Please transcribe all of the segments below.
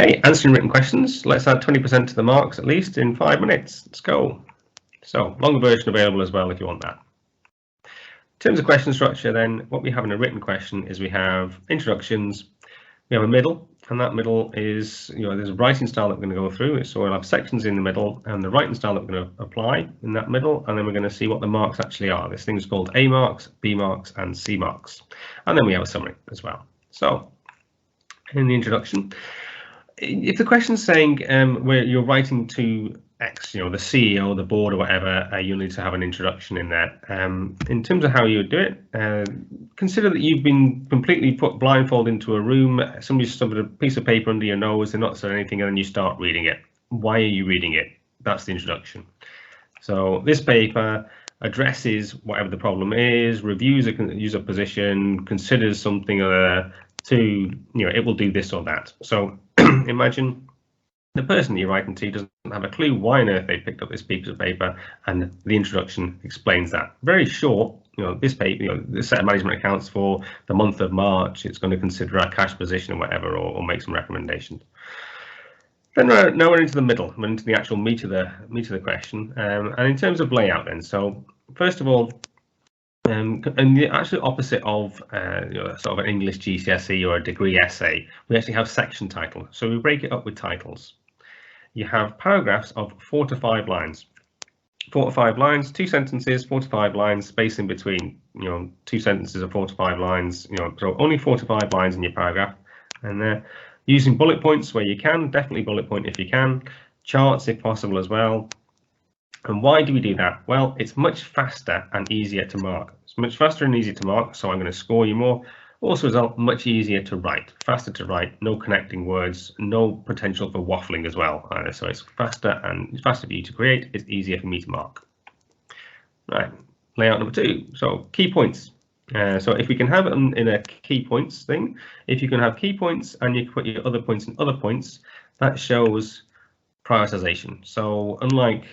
Okay, answering written questions. Let's add 20% to the marks at least in 5 minutes. Let's go. So, longer version available as well if you want that. In terms of question structure, then, what we have in a written question is we have introductions, we have a middle, and that middle is, there's a writing style that we're going to go through. So we'll have sections in the middle and the writing style that we're going to apply in that middle, and then we're going to see what the marks actually are. This thing is called A marks, B marks, and C marks. And then we have a summary as well. So, in the introduction, if the question's saying where you're writing to X, the CEO, the board, or whatever, you'll need to have an introduction in there. In terms of how you would do it, consider that you've been completely put blindfold into a room. Somebody's stuffed a piece of paper under your nose, they're not saying anything, and then you start reading it. Why are you reading it? That's the introduction. So this paper addresses whatever the problem is, reviews a user position, considers something to, it will do this or that. So imagine the person you're writing to doesn't have a clue why on earth they picked up this piece of paper, and the introduction explains that. Very short, this paper, the set of management accounts for the month of March, it's going to consider our cash position or whatever, or make some recommendations. Then now we're into the middle, we're into the actual meat of the question. And in terms of layout then, so first of all, and the actual opposite of sort of an English GCSE or a degree essay, we actually have section titles. So we break it up with titles. You have paragraphs of 4 to 5 lines. 4 to 5 lines, 2 sentences, 4 to 5 lines, space in between, 2 sentences of 4 to 5 lines, so only 4 to 5 lines in your paragraph. And using bullet points where you can, definitely bullet point if you can, charts if possible as well. And why do we do that? Well, it's much faster and easier to mark. It's much faster and easier to mark, so I'm going to score you more. Also, it's much easier to write, faster to write, no connecting words, no potential for waffling as well. So it's faster and it's faster for you to create, it's easier for me to mark. Right, layout number 2. So key points. So if we can have it in a key points thing, if you can have key points and you put your other points in other points, that shows prioritization. So unlike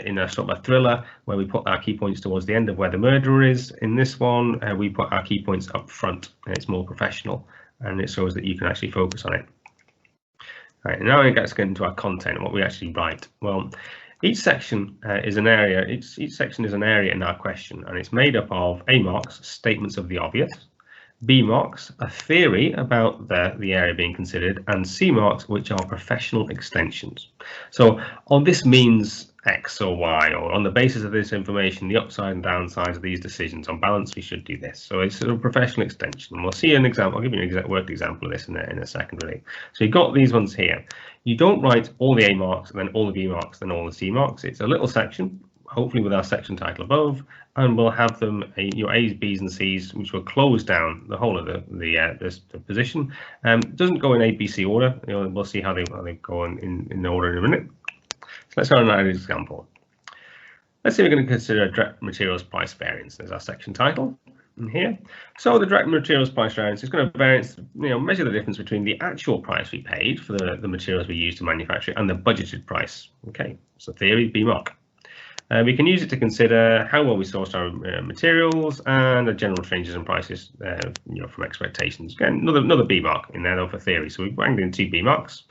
in a sort of a thriller where we put our key points towards the end of where the murderer is, in this one we put our key points up front, and it's more professional and it shows that you can actually focus on it. Right, now let's get into our content and what we actually write. Well, each section is an area. Each section is an area in our question, and it's made up of A marks, statements of the obvious, B marks, a theory about the area being considered, and C marks, which are professional extensions. So on this means X or Y, or on the basis of this information, the upside and downsides of these decisions. On balance, we should do this. So it's a professional extension. And we'll see an example. I'll give you an worked example of this in a second, really. So you've got these ones here. You don't write all the A marks, and then all the B marks, then all the C marks. It's a little section, hopefully with our section title above, and we'll have them your A's, B's, and C's, which will close down the whole of the position. Doesn't go in A, B, C order. We'll see how they go in order in a minute. So let's go on an example. Let's say we're going to consider direct materials price variance. There's our section title in here. So the direct materials price variance is going to measure the difference between the actual price we paid for the materials we use to manufacture it and the budgeted price. Okay, so theory, B mark. We can use it to consider how well we sourced our materials and the general changes in prices, from expectations. Again, another B mark in there though for theory. So we've banged in 2 B marks.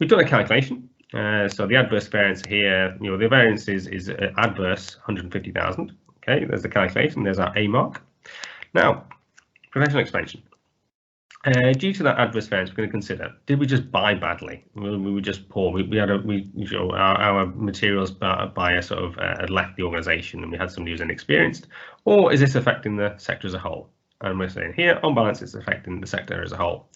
We've done a calculation. So the adverse variance here, the variance is adverse 150,000. Okay, there's the calculation. There's our A mark. Now, professional expansion. Due to that adverse variance, we're going to consider: did we just buy badly? We were just poor. Our materials buyer sort of had left the organisation, and we had somebody who's inexperienced, or is this affecting the sector as a whole? And we're saying here, on balance, it's affecting the sector as a whole.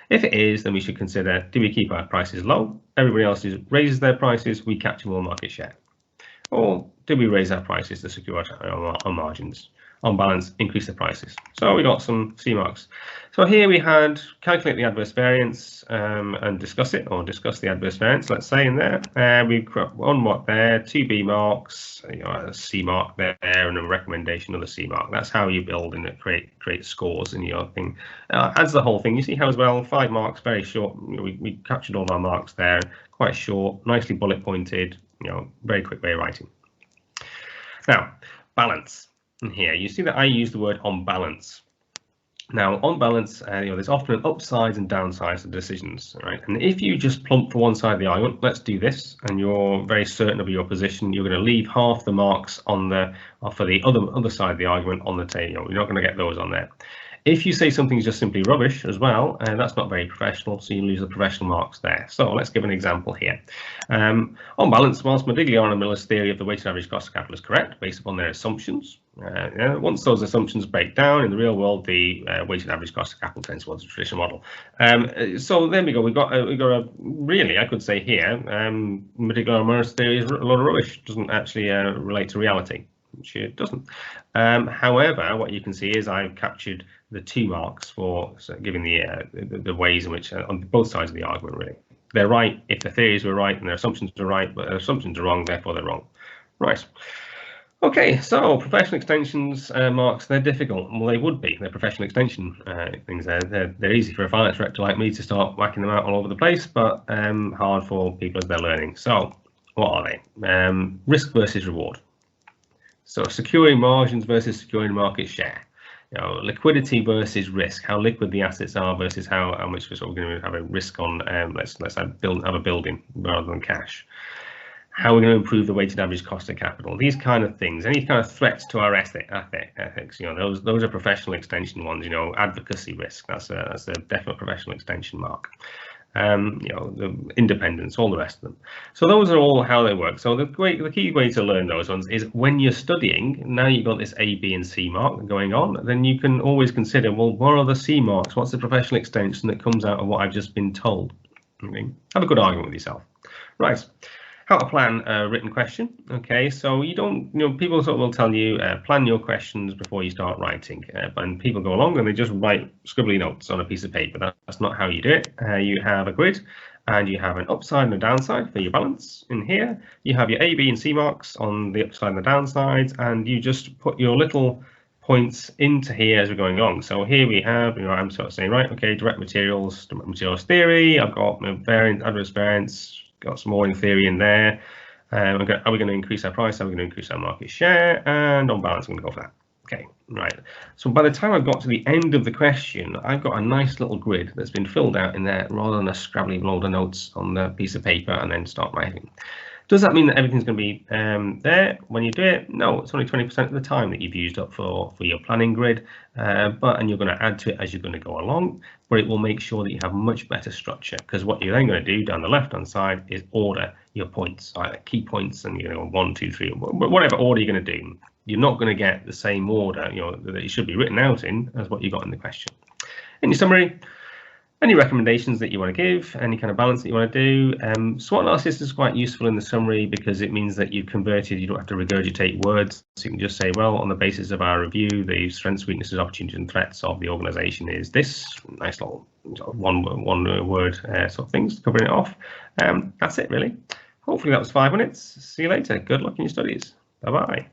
If it is, then we should consider: do we keep our prices low? Everybody else raises their prices, we capture more market share, or do we raise our prices to secure our margins? On balance, increase the prices. So we got some C marks. So here we had calculate the adverse variance and discuss it, or discuss the adverse variance, let's say in there. We've got 1 mark there, 2 B marks, a C mark there, and a recommendation of the C mark. That's how you build and create scores in your thing. Adds the whole thing. You see how as well, 5 marks, very short. We captured all of our marks there, quite short, nicely bullet pointed, very quick way of writing. Now, balance. And here you see that I use the word on balance. Now, on balance, there's often upsides and downsides to decisions, right? And if you just plump for one side of the argument, let's do this, and you're very certain of your position, you're going to leave half the marks on for the other side of the argument on the table. You're not going to get those on there. If you say something's just simply rubbish as well, that's not very professional, so you lose the professional marks there. So let's give an example here. On balance, whilst Modigliano and Miller's theory of the weighted average cost of capital is correct, based upon their assumptions, once those assumptions break down in the real world, the weighted average cost of capital tends towards the traditional model. So there we go. We got a really, I could say here, Modigliano and Miller's theory is a lot of rubbish. Doesn't actually relate to reality. Which it doesn't. However, what you can see is I've captured the 2 marks for giving the ways in which on both sides of the argument, really. They're right if the theories were right and their assumptions are right, but their assumptions are wrong, therefore they're wrong. Right. Okay, so professional extensions marks, they're difficult. Well, they would be. They're professional extension things. They're easy for a finance director like me to start whacking them out all over the place, but hard for people as they're learning. So what are they? Risk versus reward. So securing margins versus securing market share. Liquidity versus risk. How liquid the assets are versus how much we're sort of going to have a risk on. Let's have a building rather than cash. How we're going to improve the weighted average cost of capital. These kind of things. Any kind of threats to our ethics. Those are professional extension ones. Advocacy risk. That's a definite professional extension mark. The independence, all the rest of them. So those are all how they work. So the key way to learn those ones is when you're studying, now you've got this A, B and C mark going on, then you can always consider, well, what are the C marks? What's the professional extension that comes out of what I've just been told? Okay. Have a good argument with yourself. Right. How to plan a written question. Okay, so you don't, people sort of will tell you plan your questions before you start writing, but people go along and they just write scribbly notes on a piece of paper. That's not how you do it. You have a grid and you have an upside and a downside for your balance. In here, you have your A, B and C marks on the upside and the downside, and you just put your little points into here as we're going along. So here we have, I'm sort of saying, right, okay, direct materials theory. I've got my variance, adverse variance, got some more in theory in there. Are we going to increase our price? Are we going to increase our market share? And on balance, I'm going to go for that. Okay, right. So by the time I've got to the end of the question, I've got a nice little grid that's been filled out in there rather than a scrabbly load of notes on the piece of paper and then start writing. Does that mean that everything's going to be there when you do it? No, it's only 20% of the time that you've used up for your planning grid, and you're going to add to it as you're going to go along, but it will make sure that you have much better structure, because what you're then going to do down the left-hand side is order your points, either key points and 1, 2, 3, whatever order you're going to do. You're not going to get the same order that it should be written out in as what you got in the question. In your summary, any recommendations that you want to give, any kind of balance that you want to do. SWOT analysis is quite useful in the summary because it means that you've converted, you don't have to regurgitate words. So you can just say, well, on the basis of our review, the strengths, weaknesses, opportunities and threats of the organisation is this. Nice little one word sort of things, covering it off. That's it really. Hopefully that was 5 minutes. See you later. Good luck in your studies. Bye-bye.